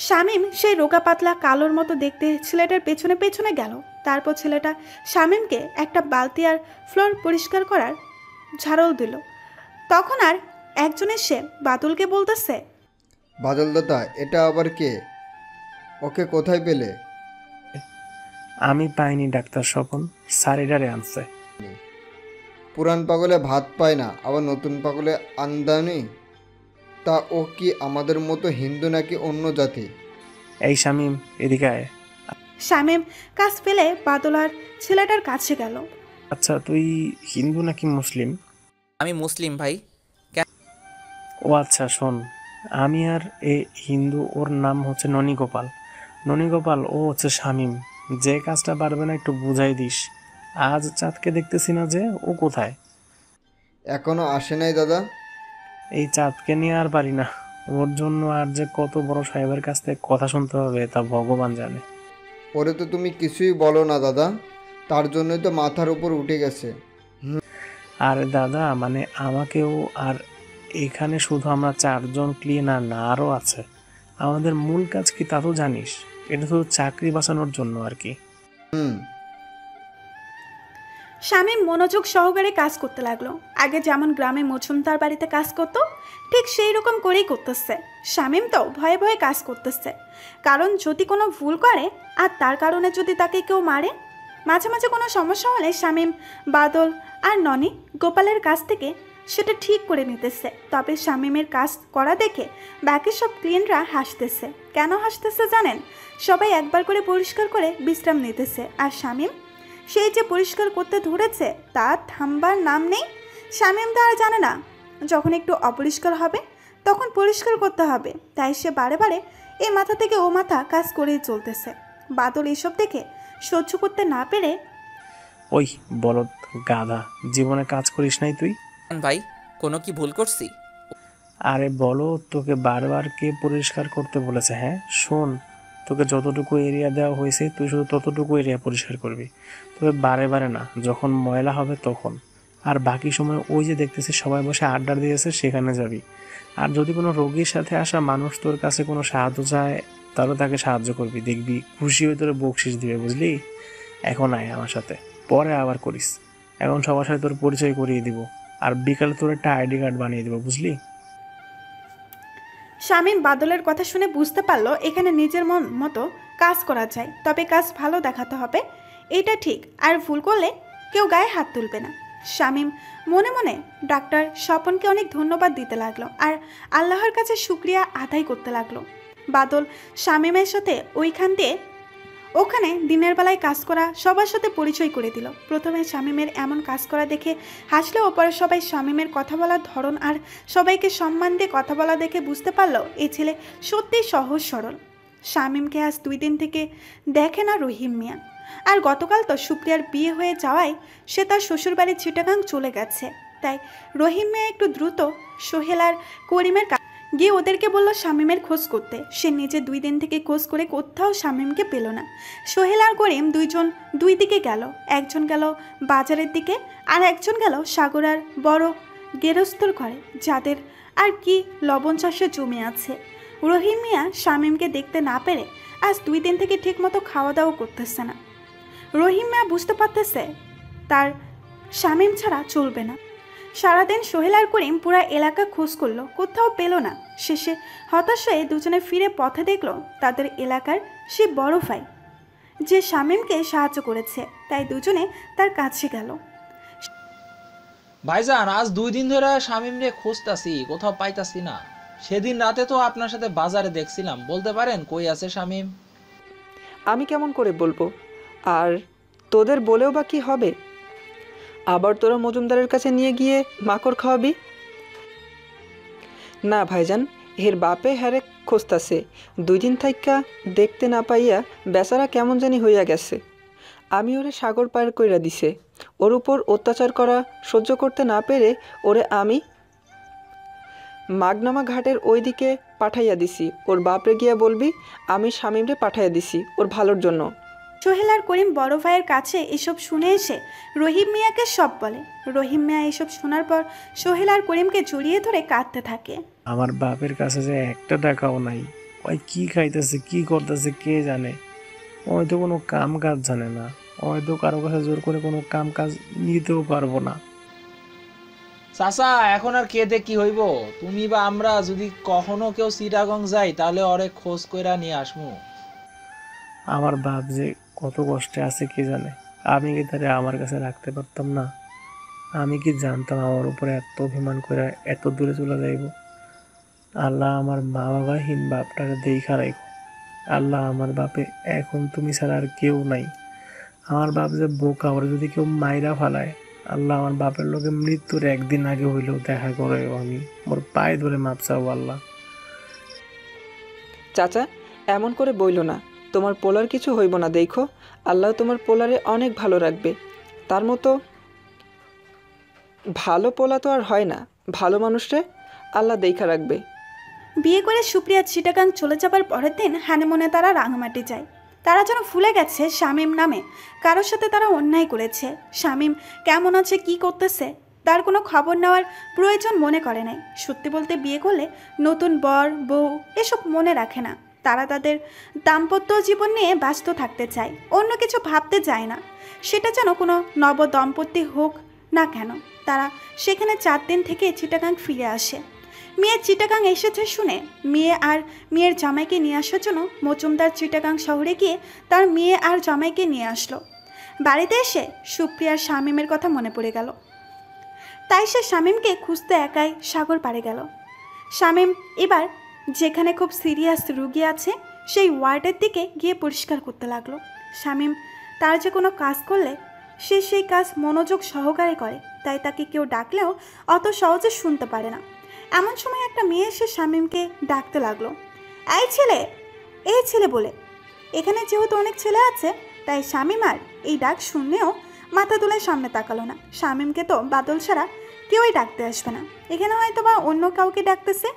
শামীম সেই রোগা পাতলা কালোর মতো দেখতে ছেলেটার পেছনে পেছনে গেল। তারপর ছেলেটা শামীমকে একটা বালতি আর ফ্লোর পরিষ্কার করার ঝাড়ল দিল। তখন আর একজন এসে বাদলকে বলতেছে, বাদল দাদা, এটা আবার কে? ওকে কোথায় পেলে? আমি পাইনি ডাক্তার স্বপন, স্যারেডারে আনছে। পুরান পাগলে ভাত পায় না, আবার নতুন পাগলে আমদানি। তা ও কি আমাদের মতো হিন্দু নাকি অন্য জাতি? এই শামীম, এদিকে আয়। শামীম কাজ ফেলে বাদল আর ছেলেটার কাছে গেল। আচ্ছা, তুই হিন্দু নাকি মুসলিম? আমি মুসলিম ভাই। ও আচ্ছা, শোন, আমি আর এ হিন্দু, ওর নাম হচ্ছে ননীগোপাল। ননীগোপাল, ও হচ্ছে শামীম। যে কাজটা পারবে না একটু বুঝাই দিস। আজ চাঁদকে দেখতেছি না যে, ও কোথায়? এখনো আসে নাই দাদা। এই চাঁদকে নিয়ে আর পারি না। ওর জন্য আর যে কত বড় সাহেবের কাছ থেকে কথা শুনতে হবে তা ভগবান জানে। ওরে তো তুমি কিছুই বলো না দাদা, তার জন্যই তো মাথার উপর উঠে গেছে। আর দাদা, মানে আমাকেও, আর এখানে শুধু আমরা চারজন ক্লিনার না, আরও আছে। আমাদের মূল কাজ কি তা তো জানিস, এটা শুধু চাকরি বাঁচানোর জন্য আর কি। হুম। শামীম মনোযোগ সহকারে কাজ করতে লাগলো। আগে যেমন গ্রামে মজুমদার বাড়িতে কাজ করতো, ঠিক সেই রকম করেই করতেছে। শামীম তো ভয়ে ভয়ে কাজ করতেছে, কারণ যদি কোনো ভুল করে আর তার কারণে যদি তাকে কেউ মারে। মাঝে মাঝে কোনো সমস্যা হলে শামীম বাদল আর ননি গোপালের কাছ থেকে সেটা ঠিক করে নিতেছে। তবে শামীমের কাজ করা দেখে বাকি সব ক্লিয়েন্টরা হাসতেছে। কেন হাসতেছে জানেন? সবাই একবার করে পরিষ্কার করে বিশ্রাম নিতেছে, আর শামীম সেই যে পরিষ্কার করতে ধরেছে তা থামবার নাম নেই। শামীম তো আর জানে না যখন একটু অপরিষ্কার হবে তখন পরিষ্কার করতে হবে, তাই সে বারে বারে এই মাথা থেকে ও মাথা কাজ করেই চলতেছে। বাদল এসব দেখে সহ্য করতে না পেরে, ওই বলদ গাধা, জীবনে কাজ করিস নাই তুই? ভাই, কোনো কি ভুল করছি? আরে বলো, তোকে বারবার কে পরিষ্কার করতে বলেছে? হ্যাঁ শোন, তোকে যতটুকু এরিয়া দেওয়া হয়েছে তুই শুধু ততটুকু এরিয়া পরিষ্কার করবি, তবে বারে বারে না, যখন ময়লা হবে তখন। আর বাকি সময় ওই যে দেখতেছিস সবাই বসে আড্ডা দিয়েছে, সেখানে যাবি। আর যদি কোনো রোগীর সাথে আসা মানুষ তোর কাছে কোনো সাহায্য চায়, তাহলে তাকে সাহায্য করবি, দেখবি খুশি হয়ে তোর বকশিস দিবে, বুঝলি? এখন আয় আমার সাথে, পরে আবার করিস। এখন সবার সাথে তোর পরিচয় করিয়ে দিব, আর বিকালে তোর একটা আইডি কার্ড বানিয়ে দিব, বুঝলি? শামীম বাদলের কথা শুনে বুঝতে পারলো এখানে নিজের মন মতো কাজ করা যায়, তবে কাজ ভালো দেখাতে হবে, এটা ঠিক। আর ভুল করলে কেউ গায়ে হাত তুলবে না। শামীম মনে মনে ডাক্তার স্বপনকে অনেক ধন্যবাদ দিতে লাগলো আর আল্লাহর কাছে শুক্রিয়া আদায় করতে লাগলো। বাদল শামীমের সাথে ওখানে দিনের বেলায় কাজ করা সবার সাথে পরিচয় করে দিল। প্রথমে শামীমের এমন কাজ করা দেখে হাসলেও পরে সবাই শামীমের কথা বলার ধরন আর সবাইকে সম্মান দিয়ে কথা বলা দেখে বুঝতে পারলো এই ছেলে সত্যিই সহজ সরল। শামীমকে আজ 2 দিন থেকে দেখে না রহিম মিয়া, আর গতকাল তো সুপ্রিয়ার বিয়ে হয়ে যাওয়ায় সে তার শ্বশুরবাড়ি চিটাগাং চলে গেছে। তাই রহিম মিয়া একটু দ্রুত সোহেল আর করিমের গিয়ে ওদেরকে বলল শামীমের খোঁজ করতে। সে নিজে 2 দিন থেকে খোঁজ করে কোথাও শামীমকে পেল না। সোহেল আর করিম দুইজন দুই দিকে গেল, একজন গেল বাজারের দিকে আর একজন গেল সাগরার বড় গেরস্তর ঘরে, যাদের আর কি লবণ চাষে জমি আছে। রহিম মিয়া শামীমকে দেখতে না পেরে আজ 2 দিন থেকে ঠিকমতো খাওয়া দাওয়া করতেছে না। রহিম মিয়া বুঝতে পারতেছে তার শামীম ছাড়া চলবে না। সারাদিন সোহেল আর করিম পুরা এলাকা খোঁজ করলো, কোথাও পেল না। শেষে হতাশ হয়ে দুজনে ফিরে পথে দেখলো তাদের এলাকার সে বড় ভাই, যে শামীমকে সাহায্য করেছে, তাই দুজনে তার কাছে গেল। ভাইজান, আজ 2 দিন ধরে শামীম রে খুঁজতাছি, কোথাও পাইতাছি না। সেদিন রাতে তো আপনার সাথে বাজারে দেখছিলাম, বলতে পারেন কই আছে শামীম? আমি কেমন করে বলবো, আর তোদের বলেও বা কি হবে? আবার তোরা মজুমদারের কাছে নিয়ে গিয়ে মাকড় খাওয়াবি? না ভাইজান, এর বাপে হ্যারে খুঁজতাছে। 2 দিন থাইকা দেখতে না পাইয়া বেচারা কেমন জানি হইয়া গেছে। আমি ওরে সাগর পার কইরা দিছে, ওর উপর অত্যাচার করা সহ্য করতে না পেরে ওরে আমি মাগনামা ঘাটের ওই দিকে পাঠাইয়া দিছি। ওর বাপরে গিয়া বলবি আমি শামীমরে পাঠাইয়া দিছি ওর ভালোর জন্য। সোহেল আর করিম বড় ভাইয়ের কাছে এসব শুনে এসে রহিম মিয়াকে সব বলে। রহিম মিয়া এসব শোনার পর সোহেল আর করিমকে জড়িয়ে ধরে কাঁদতে থাকে। আমার বাপের কাছে যে একটা টাকাও নাই, ওই কি খাইতেছে কি করতেছে কে জানে। ওই তো কোনো কাম কাজ জানে না, ওই তো কারো কাছে জোর করে কোনো কাম কাজ নিতেও পারবো না। চাচা এখন আর কেঁদে কি হইব, তুমি বা আমরা যদি কখনো কেউ চিটাগং যাই তাহলে ওরে খোঁজ কইরা নিয়ে আসমু। আমার বাপ যে কত কষ্টে আছে কে জানে, আমি কি তারে আমার কাছে রাখতে পারতাম না? আমি কি জানতাম আমার উপরে এত অভিমান করে এত দূরে চলে যাইব? আল্লাহ আমার মা বাবাহীন বাপটাকে দেখা রাখো। আল্লাহ আমার বাপে এখন তুমি ছাড়া আর কেউ নাই। আমার বাপ যে বোকা, ওরা যদি কেউ মাইরা ফালায়, আল্লাহ আমার বাপের লোকে মৃত্যুর একদিন আগে হইলেও দেখা করে আমি ওর পায়ে ধরে মাপ চাও আল্লাহ। চাচা এমন করে বইল না, তোমার পোলার কিছু হইব না, দেখো আল্লাহ তোমার পোলারে অনেক ভালো রাখবে। তার মতো ভালো পোলা তো আর হয় না, ভালো মানুষরে আল্লাহ দেখা রাখবে। বিয়ে করে সুপ্রিয়া চিটাগাং চলে যাবার পরের দিন হানিমুনে তারা রাঙামাটি যায়। তারা যেন ভুলে গেছে শামীম নামে কারোর সাথে তারা অন্যায় করেছে। শামীম কেমন আছে কি করতেছে তার কোনো খবর নেওয়ার প্রয়োজন মনে করে নাই। সত্যি বলতে বিয়ে করলে নতুন বর বউ এসব মনে রাখে না। তারা তাদের দাম্পত্য জীবন নিয়ে ব্যস্ত থাকতে চায়, অন্য কিছু ভাবতে চায় না। সেটা যেন কোনো নব দম্পতি হোক না কেন। তারা সেখানে 4 দিন থেকে চিটাগাং ফিরে আসে। মেয়ে চিটাগাং এসেছে শুনে মেয়ে আর মেয়ের জামাইকে নিয়ে আসার জন্য মজুমদার চিটাগাং শহরে গিয়ে তার মেয়ে আর জামাইকে নিয়ে আসলো। বাড়িতে এসে সুপ্রিয়ার শামীমের কথা মনে পড়ে গেল। তাই সে শামীমকে খুঁজতে একাই সাগর পাড়ে গেল। শামীম এবার যেখানে খুব সিরিয়াস রুগী আছে সেই ওয়ার্ডের দিকে গিয়ে পরিষ্কার করতে লাগলো। শামীম তার যে কোনো কাজ করলে সে সেই কাজ মনোযোগ সহকারে করে, তাই তাকে কেউ ডাকলেও অত সহজে শুনতে পারে না। এমন সময় একটা মেয়ে এসে শামীমকে ডাকতে লাগলো, এই ছেলে, এই ছেলে বলে। এখানে যেহেতু অনেক ছেলে আছে তাই শামীম আর এই ডাক শুনলেও মাথা তুলে সামনে তাকালো না। শামীমকে তো বাদল ছাড়া কেউই ডাকতে আসবে না, এখানে হয়তো বা অন্য কাউকে ডাকতেছে।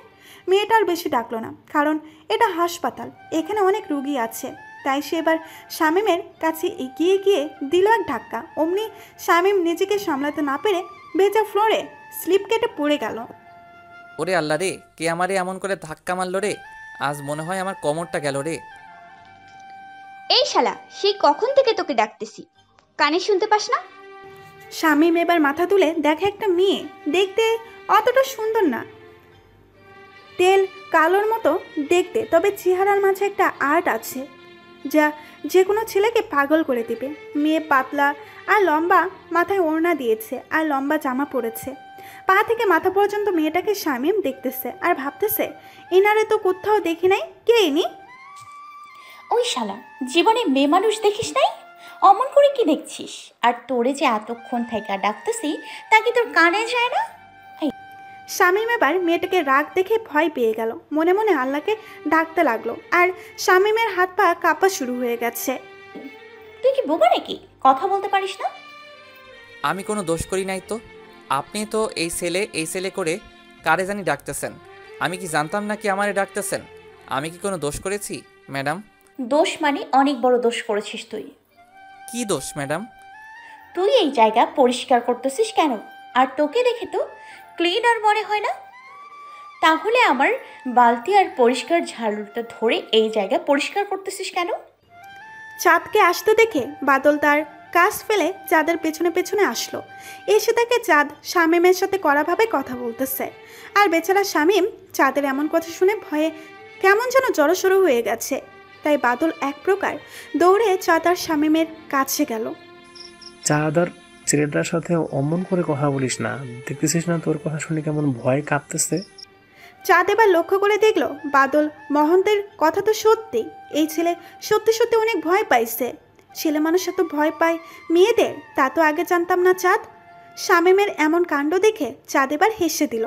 মেয়েটা আর বেশি ডাকলো না, কারণ এটা হাসপাতাল, এখানে অনেক রুগী আছে। তাই সে এবার শামীমের কাছে এগিয়ে গিয়ে দিল এক ধাক্কা। অমনি শামীম নিজেকে সামলাতে না পেরে ভেজা ফ্লোরে স্লিপ কেটে পড়ে গেল। ওরে আল্লাহ রে, কে আমারে এমন করে ধাক্কা মারলো রে? আজ মনে হয় আমার কোমরটা গেল রে। এই শালা, সেই কখন থেকে তোকে ডাকতেছি, কানে শুনতে পাস না? শামীম এবার মাথা তুলে দেখে একটা মেয়ে, দেখতে অতটা সুন্দর না, তেল কালোর মতো দেখতে, তবে চেহারার মাঝে একটা আর্ট আছে যা যে কোনো ছেলেকে পাগল করে দিবে। মেয়ে পাতলা আর লম্বা, মাথায় ওড়না দিয়েছে আর লম্বা জামা পরেছে। পা থেকে মাথা পর্যন্ত মেয়েটাকে শামীম দেখতেছে আর ভাবতেছে, এনারে তো কোথাও দেখি নাই, কে ইনি? ওই শালা, জীবনে মেয়ে মানুষ দেখিস নাই? অমন করে কি দেখছিস? আর তোরে যে এতক্ষণ থেকে ডাকতেছি তা কি তোর কানে যায় না? শামীম এবার মেয়েটাকে রাগ দেখে ভয় পেয়ে গেল, মনে মনে আল্লাহকে ডাকতে লাগলো। আর শামীমের হাত পা কাঁপা শুরু হয়ে গেছে। তুই কি বোবা নাকি? কথা বলতে পারিস না? আমি কোনো দোষ করি নাই তো। আপনি তো এই ছেলে করে কারে জানি ডাকতেছেন। আমি কি জানতাম না কি আমারে ডাকতেছেন? আমি কি কোনো দোষ করেছি ম্যাডাম? দোষ মানে অনেক বড় দোষ করেছিস তুই। কি দোষ ম্যাডাম? তুই এই জায়গা পরিষ্কার করতেছিস কেন? আর তোকে দেখে তো ক্লিনার মনে হয় না। তাহলে আমার বালতি আর পরিষ্কার ঝাড়ুটা ধরে এই জায়গা পরিষ্কার করতেছিস কেন? চাঁদকে আসতে দেখে বাদল তার কাজ ফেলে চাঁদের পেছনে পেছনে আসলো। এসে তাকে চাঁদ শামীমের সাথে কড়াভাবে কথা বলতেছে। আর বেচারা শামীম চাঁদের এমন কথা শুনে ভয়ে কেমন যেন জড়সড়ো হয়ে গেছে। তাই বাদল এক প্রকার দৌড়ে চাঁদ আর শামীমের কাছে গেল। চাঁদ আর ছেলেটার সাথে অমন করে কথা বলিস না, দেখতেছিস না তোর কথা শুনে কেমন ভয় কাঁপতেছে। চাঁদ এবার লক্ষ্য করে দেখলো বাদল মহন্তের কথা তো সত্যি, এই ছেলে সত্যি সত্যি অনেক ভয় পাইছে। ছেলে মানুষ এত ভয় পায় মেয়েদের, তা তো আগে জানতাম না চাঁদ। শামীমের এমন কাণ্ড দেখে চাঁদ এবার হেসে দিল।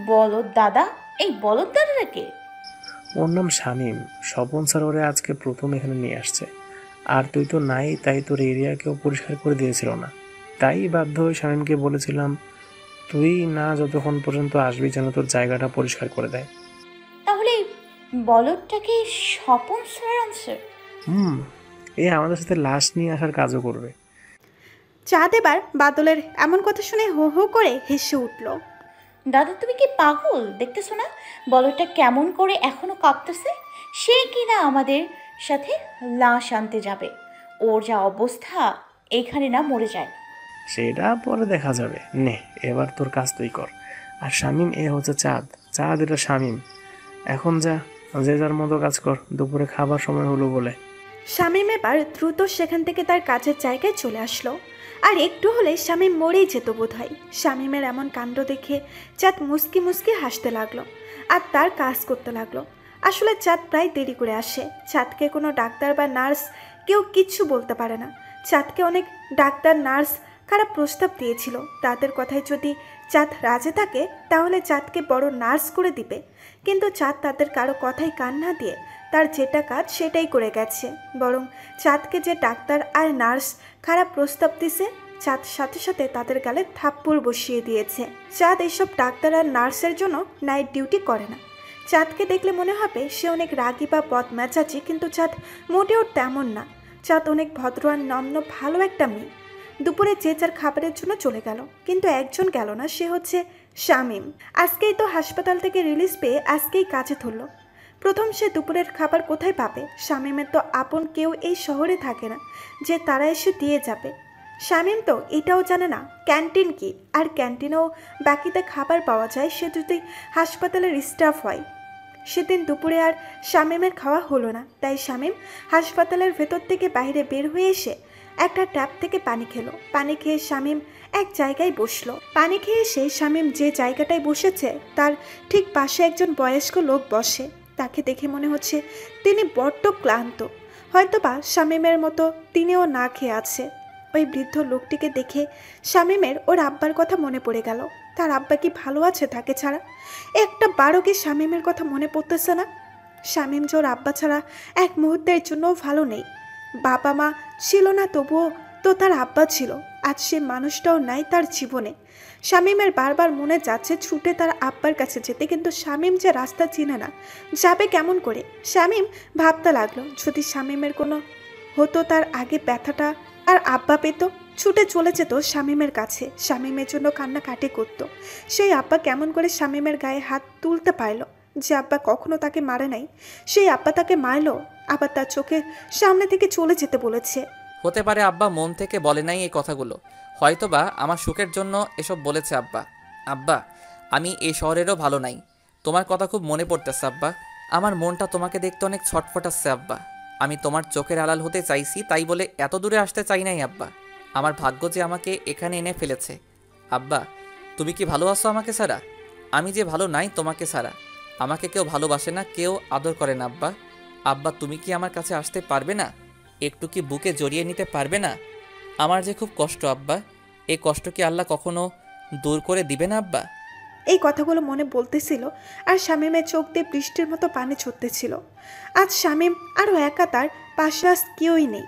বলদ দাদা, এই বলদ দাদাটা কে? ওর নাম শামীম। স্বপন স্যার ওরে আজকে প্রথম এখানে নিয়ে আসছে। আর তুই তো নাই, তাই তোর এরিয়া কেউ পরিষ্কার করে দিয়েছিল না। তাই বাধ্য হয়ে শামীমকে বলেছিলাম তুই না যতক্ষণ পর্যন্ত আসবি যেন তোর জায়গাটা পরিষ্কার করে দেয়। তাহলে বলদটাকে স্বপন স্যার আনছে? এই আমাদের সাথে লাশ নিয়ে আসার কাজও করবে। চাঁদ এবার বাদলের এমন কথা শুনে হো হো করে হেসে উঠল। দাদা তুমি কি পাগল দেখতেছো না বলটা কেমন করে এখনো কাঁপতেছে? সে কিনা আমাদের সাথে লাশ আনতে যাবে। ওর যা অবস্থা, এইখানে না মরে যায়। সেটা পরে দেখা যাবে। নে এবার তোর কাজ তুই কর। আর শামিম, এ হচ্ছে চাঁদ, চাঁদ এটা শামিম। এখন যা, যে যার মতো কাজ কর, দুপুরে খাবার সময় হলো বলে। শামীম এবার দ্রুত সেখান থেকে তার কাজের জায়গায় চলে আসলো। আর একটু হলে শামীম মরেই যেত বোধ হয়। শামীমের এমন কাণ্ড দেখে চাঁদ মুস্কি মুস্কি হাসতে লাগলো আর তার কাজ করতে লাগলো। আসলে চাঁদ প্রায় দেরি করে আসে। চাঁদকে কোনো ডাক্তার বা নার্স কেউ কিচ্ছু বলতে পারে না। চাঁদকে অনেক ডাক্তার নার্স খারাপ প্রস্তাব দিয়েছিল। তাদের কথায় যদি চাঁদ রাজি থাকে তাহলে চাঁদকে বড় নার্স করে দিবে, কিন্তু চাঁদ তাদের কারো কথাই কান না দিয়ে তার যেটা কাজ সেটাই করে গেছে। বরং চাঁদকে যে ডাক্তার আর নার্স খারাপ প্রস্তাব দিছে, চাঁদ সাথে সাথে তাদের গালে থাপ্পড় বসিয়ে দিয়েছে। চাঁদ এইসব ডাক্তার আর নার্সের জন্য নাইট ডিউটি করে না। চাঁদকে দেখলে মনে হবে সে অনেক রাগী বা বদমেজাজি, কিন্তু চাঁদ মোটেও তেমন না। চাঁদ অনেক ভদ্র আর নম্র ভালো একটা মেয়ে। দুপুরে যে যার খাবারের জন্য চলে গেল, কিন্তু একজন গেল না, সে হচ্ছে শামীম। আজকেই তো হাসপাতাল থেকে রিলিজ পেয়ে আজকেই কাজে ধরল। প্রথম সে দুপুরের খাবার কোথায় পাবে? শামীমের তো আপন কেউ এই শহরে থাকে না যে তারা এসে দিয়ে যাবে। শামীম তো এটাও জানে না ক্যান্টিন কি, আর ক্যান্টিনেও বাকিতে খাবার পাওয়া যায় সে যদি হাসপাতালের স্টাফ হয়। সেদিন দুপুরে আর শামীমের খাওয়া হলো না, তাই শামীম হাসপাতালের ভেতর থেকে বাইরে বের হয়ে এসে একটা ট্যাপ থেকে পানি খেলো। পানি খেয়ে শামীম এক জায়গায় বসলো। পানি খেয়ে এসে শামীম যে জায়গাটায় বসেছে তার ঠিক পাশে একজন বয়স্ক লোক বসে। তাকে দেখে মনে হচ্ছে তিনি বড্ড ক্লান্ত, হয়তোবা শামীমের মতো তিনিও না খেয়ে আছে। ওই বৃদ্ধ লোকটিকে দেখে শামীমের ওর আব্বার কথা মনে পড়ে গেল। তার আব্বা কি ভালো আছে তাকে ছাড়া? একটা বারও কি শামীমের কথা মনে পড়তেছে না? শামীম যে ওর আব্বা ছাড়া এক মুহূর্তের জন্যও ভালো নেই। বাবা মা ছিল না, তবুও তো তার আব্বা ছিল। আজ সে মানুষটাও নাই তার জীবনে। শামীমের বারবার মনে যাচ্ছে ছুটে তার আব্বার কাছে যেতে, কিন্তু শামীম যে রাস্তা চিনে না, যাবে কেমন করে? শামীম ভাবতে লাগলো, যদি শামীমের কোনো হতো তার আগে ব্যথাটা আর আব্বা পেত, ছুটে চলে যেত শামীমের কাছে, শামীমের জন্য কান্নাকাটি করত। সেই আব্বা কেমন করে শামীমের গায়ে হাত তুলতে পারল? যে আব্বা কখনো তাকে মারে নাই, সেই আব্বা তাকে মারলো, আবার তার চোখের সামনে থেকে চলে যেতে বলেছে। হতে পারে আব্বা মন থেকে বলে নাই এই কথাগুলো, হয়তোবা আমার সুখের জন্য এসব বলেছে আব্বা। আব্বা, আমি এই শহরেরও ভালো নাই। তোমার কথা খুব মনে পড়তেছে আব্বা। আমার মনটা তোমাকে দেখতে অনেক ছটফটাচ্ছে আব্বা। আমি তোমার চোখের আড়াল হতে চাইছি, তাই বলে এত দূরে আসতে চাই নাই আব্বা। আমার ভাগ্য যে আমাকে এখানে এনে ফেলেছে। আব্বা, তুমি কি ভালো আছো আমাকে ছাড়া? আমি যে ভালো নাই তোমাকে ছাড়া। আমাকে কেউ ভালোবাসে না, কেউ আদর করে না আব্বা। আব্বা, তুমি কি আমার কাছে আসতে পারবে না? একটু কি বুকে জড়িয়ে নিতে পারবে না? আমার যে খুব কষ্ট আব্বা, এই কষ্ট কি আল্লাহ কখনো দূর করে দিবে না আব্বা? এই কথাগুলো মনে বলতেছিল আর শামীমের চোখ দিয়ে বৃষ্টির মতো পানি ছুটতেছিল। আজ শামীম আরও একা, তার পাশে আজ কেউই নেই।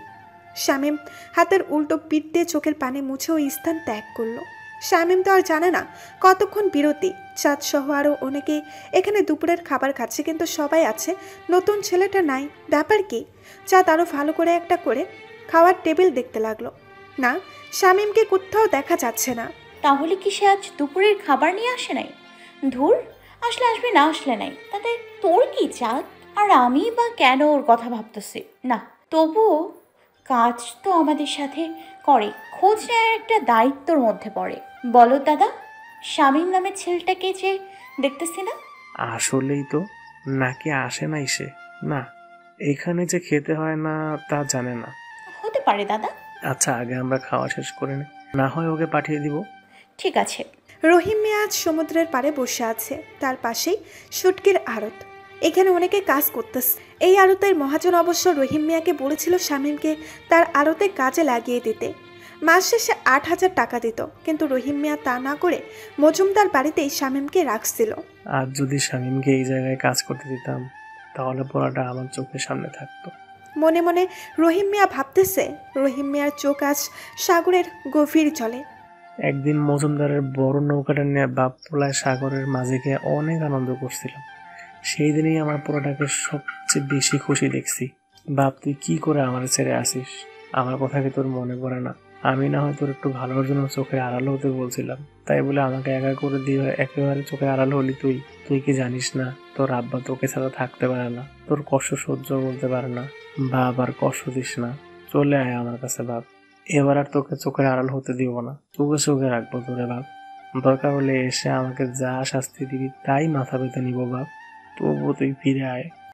শামীম হাতের উল্টো পিঠ দিয়ে চোখের পানি মুছে ওই স্থান ত্যাগ করলো। শামীম তো আর জানে না কতক্ষণ বিরতি। চাঁদ সহ আরও অনেকে এখানে দুপুরের খাবার খাচ্ছে, কিন্তু সবাই আছে, নতুন ছেলেটা নাই। ব্যাপার কি? চাঁদ আরও ভালো করে একটা করে খাওয়ার টেবিল দেখতে লাগলো। না, শামীমকে কোথাও দেখা যাচ্ছে না। তাহলে কি সে আজ দুপুরের খাবার নিয়ে আসে নাই? ধুর, আসলে আসবে, না আসলে নাই, তাতে তোর কি চাঁদ? আর আমি বা কেন ওর কথা ভাবতেছি না? তবুও কাজ তো আমাদের সাথে করে, খোঁজ নেওয়ার একটা দায়িত্বর মধ্যে পড়ে। বলো দাদা, শামীম নামের ছেলেটাকে যে দেখতেছি না? আসলেই তো, নাকি আসে নাই সে? না, এখানে যে খেতে হয় না তা জানে না। হতে পারে দাদা। আচ্ছা, আগে আমরা খাওয়া শেষ করে নিই, না হয় ওকে পাঠিয়ে দিব। ঠিক আছে। রহিম মিয়া আজ সমুদ্রের পাড়ে বসে আছে। তার পাশেই শুটকির আড়ত। এখানে অনেকে কাজ করতেছে। এই আড়তের মহাজন অবশ্য রহিম মিয়াকে বলেছিল শামীমকে তার আড়তে কাজে লাগিয়ে দিতে। মাস শেষে 8,000 টাকা দিত, কিন্তু রহিম মিয়া তা না করে মজুমদার বাড়িতেই শামীমকে রাখছিল। আর যদি শামীমকে এই জায়গায় কাজ করতে দিতাম, তাহলে পড়াটা আমার চোখের সামনে থাকতো। মনে মনে রহিম মিয়া ভাবতেছে। রহিম মিয়ার চোখ আজ সাগরের গভীর জলে। একদিন মজুমদারের বড় নৌকাটা নিয়ে বাপপোলায় সাগরের মাঝে গিয়ে অনেক আনন্দ করছিলাম। সেই দিনেই আমার পোড়াটাকে সবচেয়ে বেশি খুশি দেখছি। বাপ, তুই কি করে আমার ছেড়ে আসিস? আমার কথা কি তোর মনে পড়ে না? আমি না হয় তোর একটু ভালোর জন্য চোখের আড়াল হতে বলছিলাম, তাই বলে আমাকে একা করে দিয়ে একেবারে চোখে আড়াল হলি তুই? তুই কি জানিস না তোর আব্বা তোকে ছাড়া থাকতে পারে না, তোর কষ্ট সহ্য করতে পারে না? বাপ, আর কষ্ট দিস না, চলে আয় আমার কাছে বাপ। এবার আর তোকে চোখের আড়াল হতে দিব না, চোখে চোখে রাখবো তোরে বাপ। দরকার হলে এসে আমাকে যা শাস্তি দিবি তাই মাথা পেতে নিব বাপ, তবুও তুই ফিরে আয়।